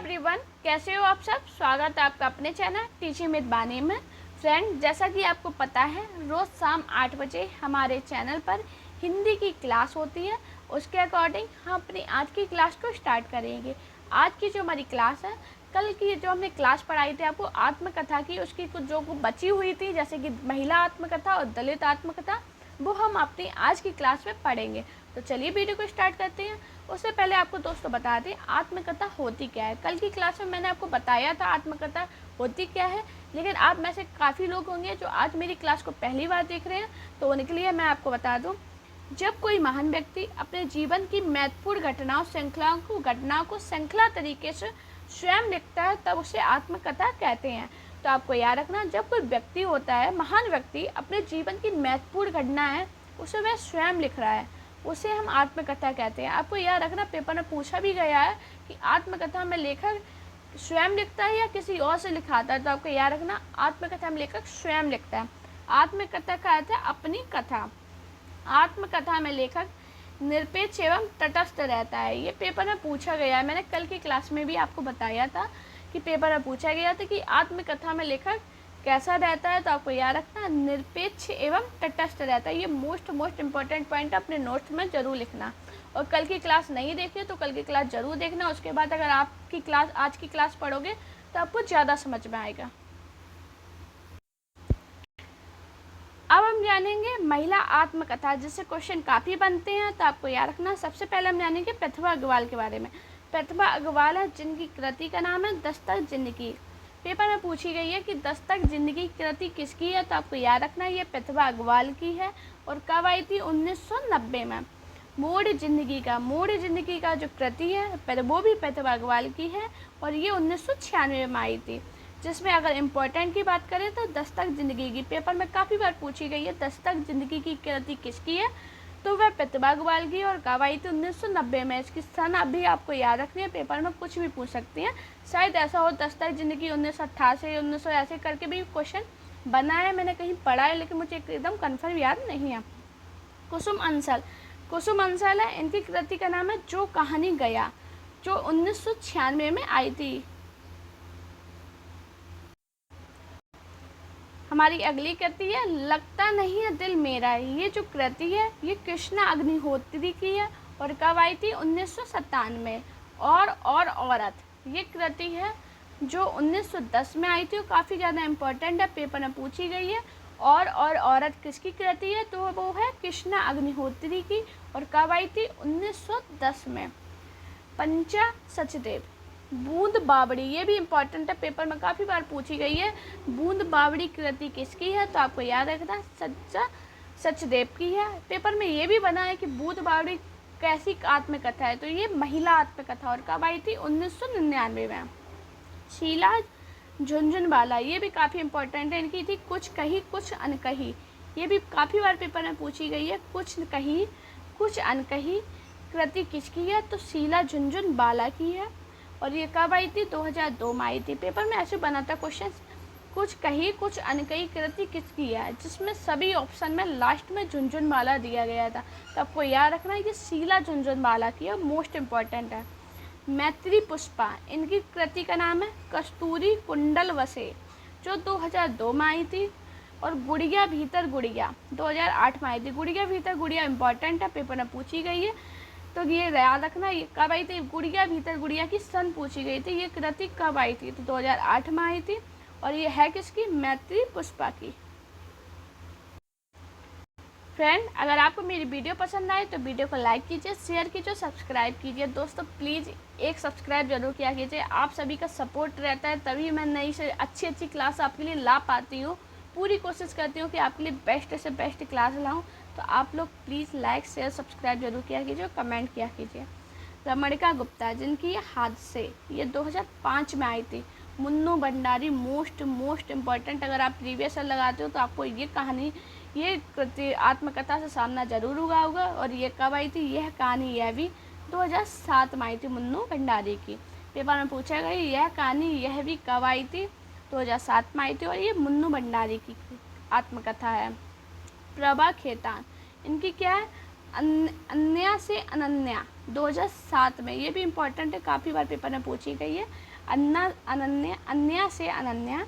Everyone, कैसे हो आप सब। स्वागत है आपका अपने चैनल टीचिंग विद बानी में। फ्रेंड, जैसा कि आपको पता है, रोज़ शाम 8 बजे हमारे चैनल पर हिंदी की क्लास होती है। उसके अकॉर्डिंग हम अपनी आज की क्लास को स्टार्ट करेंगे। आज की जो हमारी क्लास है, कल की जो हमने क्लास पढ़ाई थी आपको आत्मकथा की, उसकी कुछ जो बची हुई थी जैसे कि महिला आत्मकथा और दलित आत्मकथा, वो हम अपनी आज की क्लास में पढ़ेंगे। तो चलिए वीडियो को स्टार्ट करते हैं। उससे पहले आपको दोस्तों बता दें आत्मकथा होती क्या है। कल की क्लास में मैंने आपको बताया था आत्मकथा होती क्या है, लेकिन आप में से काफ़ी लोग होंगे जो आज मेरी क्लास को पहली बार देख रहे हैं, तो उनके लिए मैं आपको बता दूं, जब कोई महान व्यक्ति अपने जीवन की महत्वपूर्ण घटनाओं को श्रृंखला तरीके से स्वयं लिखता है, तब उसे आत्मकथा कहते हैं। तो आपको याद रखना, जब कोई व्यक्ति होता है, महान व्यक्ति अपने जीवन की महत्वपूर्ण घटना है उसे वह स्वयं लिख रहा है, उसे हम आत्मकथा कहते हैं। आपको याद रखना, पेपर में पूछा भी गया है कि आत्मकथा में लेखक स्वयं लिखता है या किसी और से लिखाता है। तो आपको याद रखना, आत्मकथा में लेखक स्वयं लिखता है। आत्मकथा का अर्थ है अपनी कथा। आत्मकथा में लेखक निरपेक्ष एवं तटस्थ रहता है। ये पेपर में पूछा गया है, मैंने कल की क्लास में भी आपको बताया था कि पेपर में पूछा गया था कि आत्मकथा में लेखक कैसा रहता है। तो आपको याद रखना, निरपेक्ष एवं तटस्थ रहता है। ये मोस्ट इम्पॉर्टेंट पॉइंट अपने नोट्स में जरूर लिखना। और कल की क्लास नहीं देखी तो कल की क्लास जरूर देखना। उसके बाद अगर आपकी क्लास आज की क्लास पढ़ोगे तो आपको ज़्यादा समझ में आएगा। अब हम जानेंगे महिला आत्मकथा, जिससे क्वेश्चन काफ़ी बनते हैं। तो आपको याद रखना, सबसे पहले हम जानेंगे प्रतिभा अग्रवाल के बारे में। प्रतिभा अग्रवाल है जिनकी कृति का नाम है दस्तक जिंदगी। पेपर में पूछी गई है कि दस्तक जिंदगी कृति किसकी है। तो आपको याद रखना, ये प्रतिभा अग्रवाल की है और कब आई थी, 1990 में। मोड़ जिंदगी का जो कृति है वो भी प्रतिभा अग्रवाल की है और ये 1996 में आई थी। जिसमें अगर इम्पोर्टेंट की बात करें तो दस्तक जिंदगी की पेपर में काफ़ी बार पूछी गई है, दस्तक जिंदगी की कृति किसकी है, तो वह प्रतिभा अग्रवाल की और कब आई थी, 1990 में। इसकी सन अभी आपको याद रखनी है, पेपर में कुछ भी पूछ सकती हैं। शायद ऐसा हो दस्तक जिंदगी 1988 1900 ऐसे करके भी क्वेश्चन बना है, मैंने कहीं पढ़ा है, लेकिन मुझे एकदम कन्फर्म याद नहीं है। कुसुम अंसल है, इनकी कृति का नाम है जो कहानी गया, जो 1996 में आई थी। हमारी अगली कृति है लगता नहीं है दिल मेरा। ये जो कृति है ये कृष्णा अग्निहोत्री की है और कब आई थी, 1997 में। और औरत, ये कृति है जो 1910 में आई थी और काफ़ी ज़्यादा इम्पोर्टेंट है, पेपर में पूछी गई है। और औरत किसकी कृति है, तो वो है कृष्णा अग्निहोत्री की और कब आई थी, 1910 में। पंचा सचदेव, बूंद बावड़ी, ये भी इम्पोर्टेंट है, पेपर में काफ़ी बार पूछी गई है। बूंद बावड़ी कृति किसकी है, तो आपको याद रखना सच्चा सचदेव की है। पेपर में ये भी बना है कि बूंद बावड़ी कैसी आत्मकथा है, तो ये महिला आत्मकथा और कब आई थी, 1999 में। शीला झुनझुनवाला, ये भी काफ़ी इम्पोर्टेंट है, इनकी थी कुछ कही कुछ अनकही। ये भी काफ़ी बार पेपर में पूछी गई है, कुछ कही कुछ अनकही कृति किसकी है, तो शीला झुनझुनवाला की है और ये कब आई थी, 2002 में आई थी। पेपर में ऐसे बना था क्वेश्चन, कुछ कही कुछ अनकही कृति किसकी है, जिसमें सभी ऑप्शन में लास्ट में झुनझुनवाला दिया गया था। तो आपको याद रखना है कि शीला झुनझुनवाला की है, मोस्ट इम्पॉर्टेंट है। मैत्री पुष्पा, इनकी कृति का नाम है कस्तूरी कुंडल वसे, जो 2002 में आई थी। और गुड़िया भीतर गुड़िया 2008 में आई थी। गुड़िया भीतर गुड़िया इम्पॉर्टेंट है, पेपर में पूछी गई है, तो ये याद रखना। ये कब आई थी, गुड़िया भीतर गुड़िया की सन पूछी गई थी, ये कृति कब आई थी, तो 2008 में आई थी और ये है किसकी, मैत्री पुष्पा की। फ्रेंड, अगर आपको मेरी वीडियो पसंद आए तो वीडियो को लाइक कीजिए, शेयर कीजिए, सब्सक्राइब कीजिए। दोस्तों प्लीज़ एक सब्सक्राइब जरूर किया कीजिए, आप सभी का सपोर्ट रहता है तभी मैं नई से अच्छी क्लास आपके लिए ला पाती हूँ। पूरी कोशिश करती हूँ कि आपके लिए बेस्ट से बेस्ट क्लास लाऊँ। तो आप लोग प्लीज़ लाइक शेयर सब्सक्राइब जरूर किया कीजिए, कमेंट किया कीजिए। रमणिका गुप्ता, जिनकी ये हादसे, ये 2005 में आई थी। मुन्नू भंडारी, मोस्ट इम्पॉर्टेंट, अगर आप प्रीवियस ईयर लगाते हो तो आपको ये कहानी, ये कृति आत्मकथा से सामना जरूर हुआ होगा। और ये कब आई थी, यह कहानी यह भी 2007 में आई थी, मुन्नू भंडारी की। पेपर में पूछा गया यह कहानी यह भी कब आई थी, 2007 में आई थी और ये मुन्नू भंडारी की आत्मकथा है। प्रभा खेतान, इनकी क्या है, अन्या से अनन्या, 2007 में। ये भी इम्पोर्टेंट है, काफ़ी बार पेपर में पूछी गई है। अन्या से अनन्या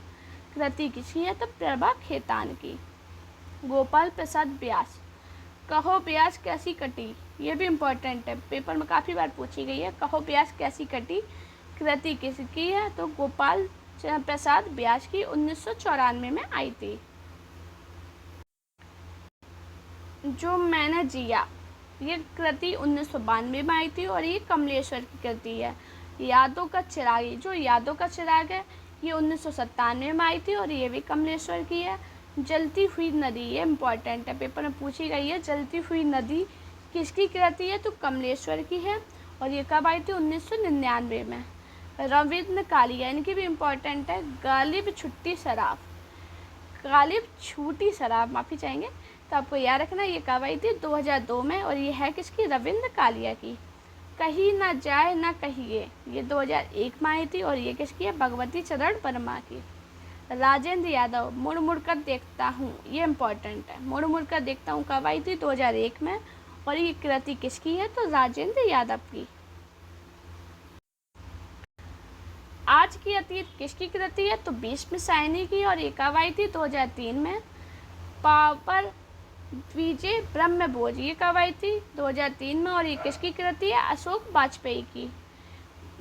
कृति किसकी है? तो प्रभा खेतान की। गोपाल प्रसाद व्यास, कहो व्यास कैसी कटी, ये भी इम्पोर्टेंट है, पेपर में काफ़ी बार पूछी गई है। कहो व्यास कैसी कटी कृति किसकी है? तो गोपाल प्रसाद व्यास की, 1994 में आई थी। जो मैंने जिया, ये कृति 1992 में आई थी और ये कमलेश्वर की कृति है। यादों का चिराग, जो यादों का चिराग है ये 1997 में आई थी और ये भी कमलेश्वर की है। जलती हुई नदी, ये इम्पॉर्टेंट है, पेपर में पूछी गई है। जलती हुई नदी किसकी कृति है? तो कमलेश्वर की है और ये कब आई थी? 1999 में। रविंद्र कालिया, इनकी भी इम्पॉर्टेंट है। गालिब छुट्टी शराब, गालिब छूटी शराब, माफ़ी चाहेंगे, तो आपको याद रखना ये कब आई थी? 2002 में और ये है किसकी? रविंद्र कालिया की। कहीं ना जाए ना कहिए, ये 2001 में आई थी और ये किसकी है? भगवती चरण वर्मा की। राजेंद्र यादव, मुड़ मुड़ कर देखता हूँ, ये इम्पोर्टेंट है। मुड़ मुड़ कर देखता हूँ कब आई थी? 2001 में और ये कृति किसकी है? तो राजेंद्र यादव की। आज की अतीत किसकी कृति है? तो भीष्म सैनी की और ये कब आई थी? 2003 में। पावर विजय ब्रह्मभोज, ये कब आई थी? 2003 में और ये किसकी कृति है? अशोक वाजपेयी की।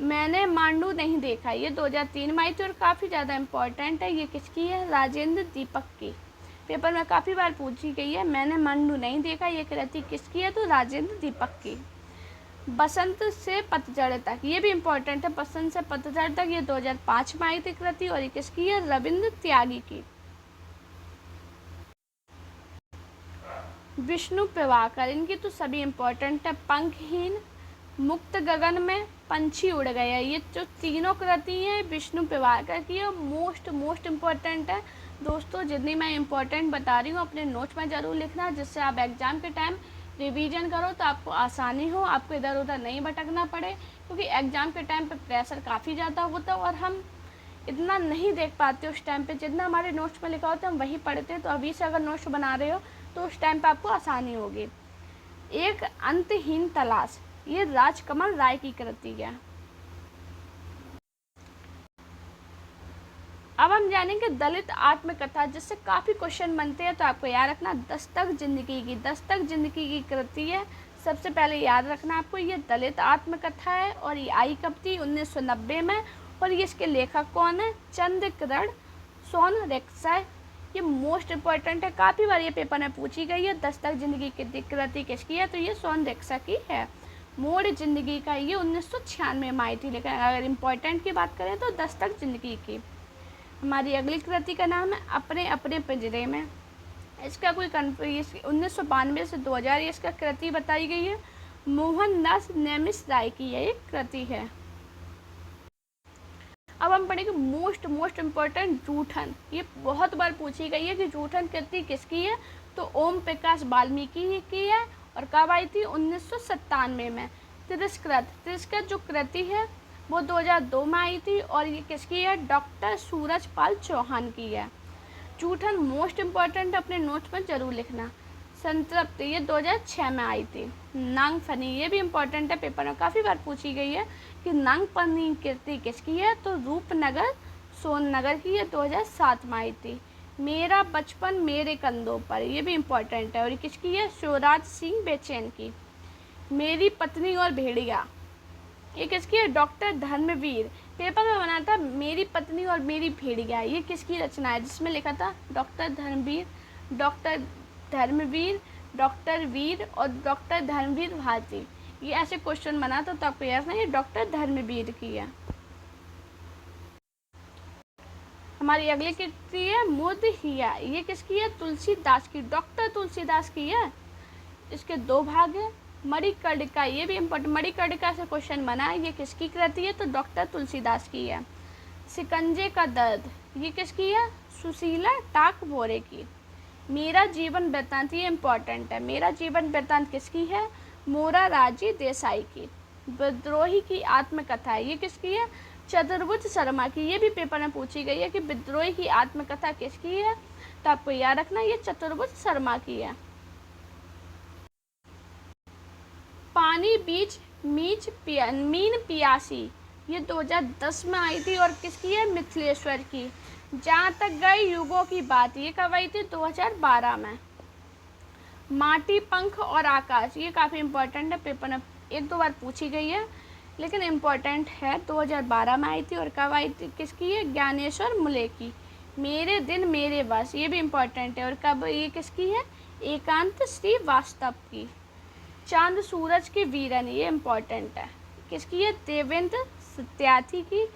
मैंने मांडू नहीं देखा, ये 2003 में आई थी और काफ़ी ज़्यादा इम्पोर्टेंट है। ये किसकी है? राजेंद्र दीपक की। पेपर में काफ़ी बार पूछी गई है। मैंने मांडू नहीं देखा, ये कृति किसकी है? तो राजेंद्र दीपक की। बसंत से पतझड़ तक, ये भी इम्पोर्टेंट है। बसंत से पतझड़ तक, ये 2005 में आई थी कृति और ये किसकी है? रविंद्र त्यागी की। विष्णु प्रभाकर, इनकी तो सभी इम्पोर्टेंट है। पंखहीन, मुक्त गगन में पंछी उड़ गया, ये जो तीनों कृति हैं विष्णु प्रभाकर की है। मोस्ट इम्पोर्टेंट है दोस्तों। जितनी मैं इम्पोर्टेंट बता रही हूँ अपने नोट्स में ज़रूर लिखना, जिससे आप एग्ज़ाम के टाइम रिवीजन करो तो आपको आसानी हो, आपको इधर उधर नहीं भटकना पड़े, क्योंकि एग्ज़ाम के टाइम पे प्रेशर काफ़ी ज़्यादा होता है और हम इतना नहीं देख पाते उस टाइम पे। जितना हमारे नोट्स में लिखा होता है हम वही पढ़ते हैं। तो अभी से अगर नोट्स बना रहे हो तो उस टाइम पे आपको आसानी होगी। एक अंतहीन तलाश, ये राजकमल राय की कृति है। अब हम जानेंगे दलित आत्मकथा, जिससे काफ़ी क्वेश्चन बनते हैं। तो आपको याद रखना दस्तक जिंदगी की, दस्तक जिंदगी की कृति है। सबसे पहले याद रखना आपको ये दलित आत्मकथा है और ये आई कब थी? 1990 में। और ये इसके लेखक कौन है? चंद्रकिरण सोनरेक्सा। ये मोस्ट इम्पॉर्टेंट है, काफ़ी बार ये पेपर में पूछी गई है। दस्तक जिंदगी की कृति किसकी है? तो ये सोनरेक्सा की है। मोड़ जिंदगी का, ये 1996 में आई थी, लेकिन अगर इम्पोर्टेंट की बात करें तो दस्तक जिंदगी की। हमारी अगली कृति का नाम है अपने अपने पिंजरे में। इसका कोई 1992 से 2000 इसका कृति बताई गई है। मोहनदास नेमिष राय की यह एक कृति है। अब हम पढ़ेंगे मोस्ट इम्पोर्टेंट जूठन। ये बहुत बार पूछी गई है कि जूठन कृति किसकी है? तो ओम प्रकाश वाल्मीकि की है और कब आई थी? 1997 में। तिरस्कृत जो कृति है वो 2002 में आई थी और ये किसकी है? डॉक्टर सूरजपाल चौहान की है। जूठन मोस्ट इम्पॉर्टेंट, अपने नोट्स में ज़रूर लिखना। संतृप्ति, ये 2006 में आई थी। नागफनी, ये भी इम्पोर्टेंट है, पेपर में काफ़ी बार पूछी गई है कि नागफनी कृति किसकी है? तो रूपनगर सोननगर की है, 2007 में आई थी। मेरा बचपन मेरे कंधों पर, ये भी इम्पोर्टेंट है और ये किसकी है? शिवराज सिंह बेचैन की। मेरी पत्नी और भेड़िया, ये किसकी है? डॉक्टर धर्मवीर। पेपर में बना था मेरी पत्नी और मेरी भेड़िया, ये किसकी रचना है? जिसमें लिखा था डॉक्टर धर्मवीर, डॉक्टर वीर और डॉक्टर धर्मवीर भारती। ये ऐसे क्वेश्चन बना था तो आपको याद नहीं, ये डॉक्टर धर्मवीर की है। हमारी अगली कृति है मुदहिया, ये किसकी है? तुलसीदास की, डॉक्टर तुलसीदास की है। इसके दो भाग हैं। मणिकर्णिका, ये भी इम्पोर्टेंट, मणिकर्णिका से क्वेश्चन बना है, ये किसकी कृति है? तो डॉक्टर तुलसीदास की है। शिकंजे का दर्द, ये किसकी है? सुशीला टाकभोरे की। मेरा जीवन वृत्तांत, ये इम्पोर्टेंट है। मेरा जीवन वृत्तांत किसकी है? मोरारजी देसाई की। विद्रोही की आत्मकथा, ये किसकी है? चतुर्भुज शर्मा की। ये भी पेपर में पूछी गई है कि विद्रोही की आत्मकथा किसकी है? तो आपको याद रखना ये चतुर्भुज शर्मा की है। पानी बीच मीन पियासी, ये 2010 में आई थी और किसकी है? मिथिलेश्वर की। जहाँ तक गई युगों की बात, ये कब आई थी? 2012 में। माटी, पंख और आकाश, ये काफ़ी इम्पोर्टेंट है, पेपर में 1-2 बार पूछी गई है लेकिन इम्पोर्टेंट है। 2012 में आई थी और कब आई थी? किसकी है? ज्ञानेश्वर मुले की। मेरे दिन मेरे बस, ये भी इम्पोर्टेंट है और कब? ये किसकी है? एकांत श्रीवास्तव की। चांद सूरज की वीरन, ये इम्पोर्टेंट है, किसकी है? देवेंद्र सत्यार्थी की।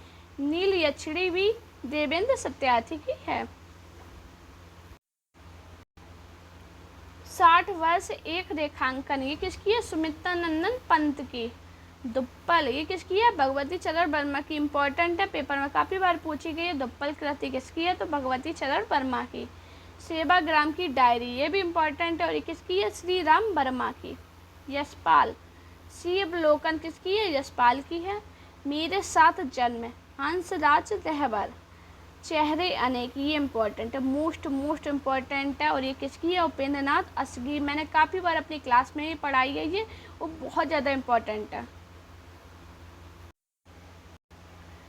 नील यक्षिणी भी देवेंद्र सत्यार्थी की है। 60 वर्ष एक रेखांकन, ये किसकी है? सुमित्रा नंदन पंत की। दुप्पल, ये किसकी है? भगवती चरण वर्मा की। इम्पोर्टेंट है, पेपर में काफ़ी बार पूछी गई है। दुप्पल कृति किसकी है? तो भगवती चरण वर्मा की। सेवाग्राम की डायरी, ये भी इम्पोर्टेंट है और ये किसकी है? श्री राम वर्मा की। यशपाल, शिवलोकन किसकी है? यशपाल की है। मेरे साथ जन्म, हंसराज रहबर। चेहरे अनेक, ये इम्पोर्टेंट है, मोस्ट इम्पोर्टेंट है और ये किसकी है? उपेंद्र नाथ असगी। मैंने काफ़ी बार अपनी क्लास में ही पढ़ाई है, ये वो बहुत ज़्यादा इम्पोर्टेंट है।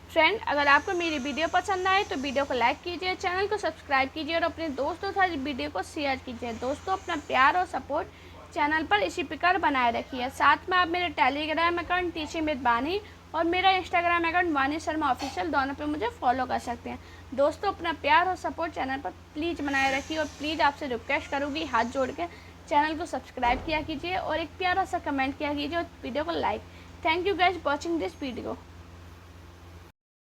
फ्रेंड, अगर आपको मेरी वीडियो पसंद आए तो वीडियो को लाइक कीजिए, चैनल को सब्सक्राइब कीजिए और अपने दोस्तों के साथ वीडियो को शेयर कीजिए। दोस्तों, अपना प्यार और सपोर्ट चैनल पर इसी प्रकार बनाए रखिए। साथ में आप मेरे टेलीग्राम अकाउंट टीचिंग विद बानी और मेरा इंस्टाग्राम अकाउंट वानी शर्मा ऑफिशियल, दोनों पे मुझे फॉलो कर सकते हैं। दोस्तों, अपना प्यार और सपोर्ट चैनल पर प्लीज़ बनाए रखिए और प्लीज़ आपसे रिक्वेस्ट करूँगी, हाथ जोड़ के चैनल को सब्सक्राइब किया कीजिए और एक प्यारा सा कमेंट किया कीजिए और वीडियो को like. Thank you guys watching this video.